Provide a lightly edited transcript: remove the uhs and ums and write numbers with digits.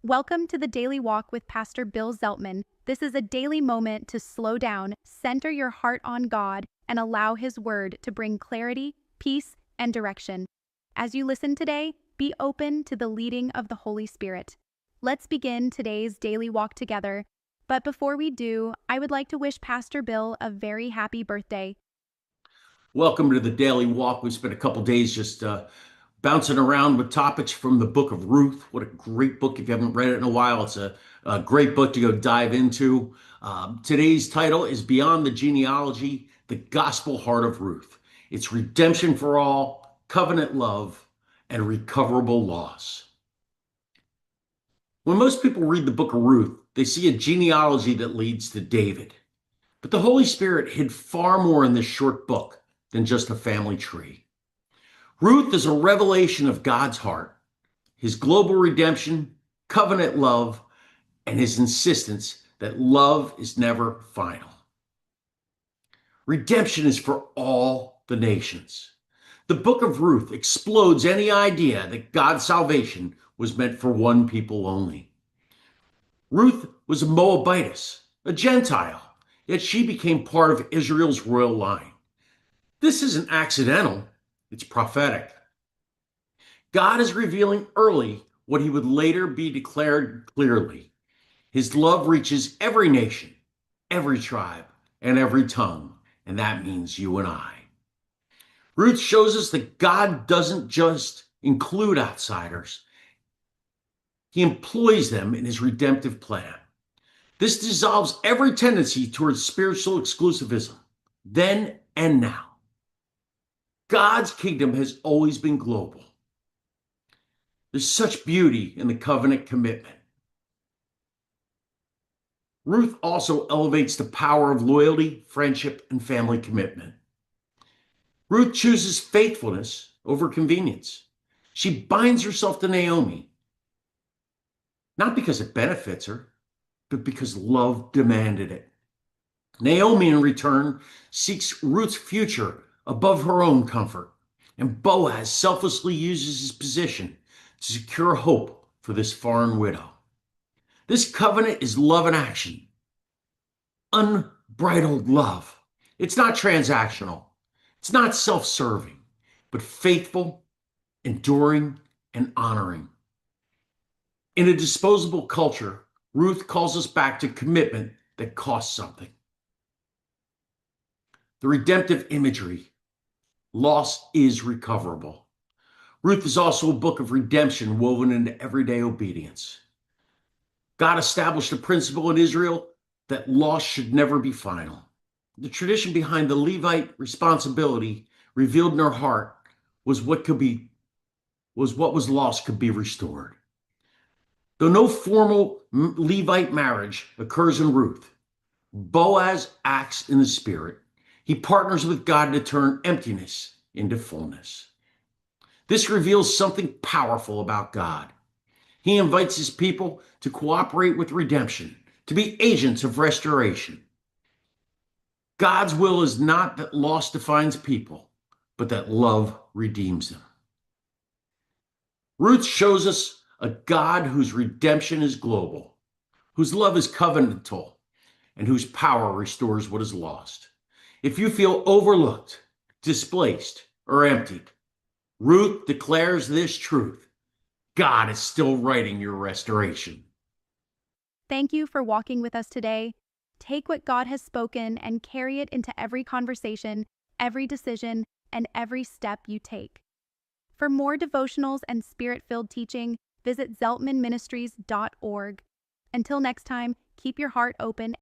Welcome to the Daily Walk with Pastor Bill Zeltman. This is a daily moment to slow down, center your heart on God, and allow His Word to bring clarity, peace, and direction. As you listen today, be open to the leading of the Holy Spirit. Let's begin today's daily walk together. But before we do, I would like to wish Pastor Bill a very happy birthday. Welcome to the Daily Walk. We spent a couple days just bouncing around with topics from the book of Ruth. What a great book. If you haven't read it in a while, it's a great book to go dive into. Today's title is Beyond the Genealogy, the Gospel Heart of Ruth. It's redemption for all, covenant love, and recoverable loss. When most people read the book of Ruth, they see a genealogy that leads to David. But the Holy Spirit hid far more in this short book than just a family tree. Ruth is a revelation of God's heart, His global redemption, covenant love, and His insistence that love is never final. Redemption is for all the nations. The book of Ruth explodes any idea that God's salvation was meant for one people only. Ruth was a Moabitess, a Gentile, yet she became part of Israel's royal line. This isn't accidental, it's prophetic. God is revealing early what He would later be declared clearly. His love reaches every nation, every tribe, and every tongue, and that means you and I. Ruth shows us that God doesn't just include outsiders, He employs them in His redemptive plan. This dissolves every tendency towards spiritual exclusivism, then and now. God's kingdom has always been global. There's such beauty in the covenant commitment. Ruth also elevates the power of loyalty, friendship, and family commitment. Ruth chooses faithfulness over convenience. She binds herself to Naomi, not because it benefits her, but because love demanded it. Naomi, in return, seeks Ruth's future above her own comfort, and Boaz selflessly uses his position to secure hope for this foreign widow. This covenant is love in action, unbridled love. It's not transactional, it's not self-serving, but faithful, enduring, and honoring. In a disposable culture, Ruth calls us back to commitment that costs something. The redemptive imagery. Loss is recoverable. Ruth is also a book of redemption woven into everyday obedience. God established a principle in Israel that loss should never be final. The tradition behind the Levite responsibility revealed in her heart was what was lost could be restored. Though no formal Levite marriage occurs in Ruth, Boaz acts in the Spirit. He partners with God to turn emptiness into fullness. This reveals something powerful about God. He invites His people to cooperate with redemption, to be agents of restoration. God's will is not that loss defines people, but that love redeems them. Ruth shows us a God whose redemption is global, whose love is covenantal, and whose power restores what is lost. If you feel overlooked, displaced, or emptied, Ruth declares this truth: God is still writing your restoration. Thank you for walking with us today. Take what God has spoken and carry it into every conversation, every decision, and every step you take. For more devotionals and spirit-filled teaching, visit zeltmanministries.org. Until next time, keep your heart open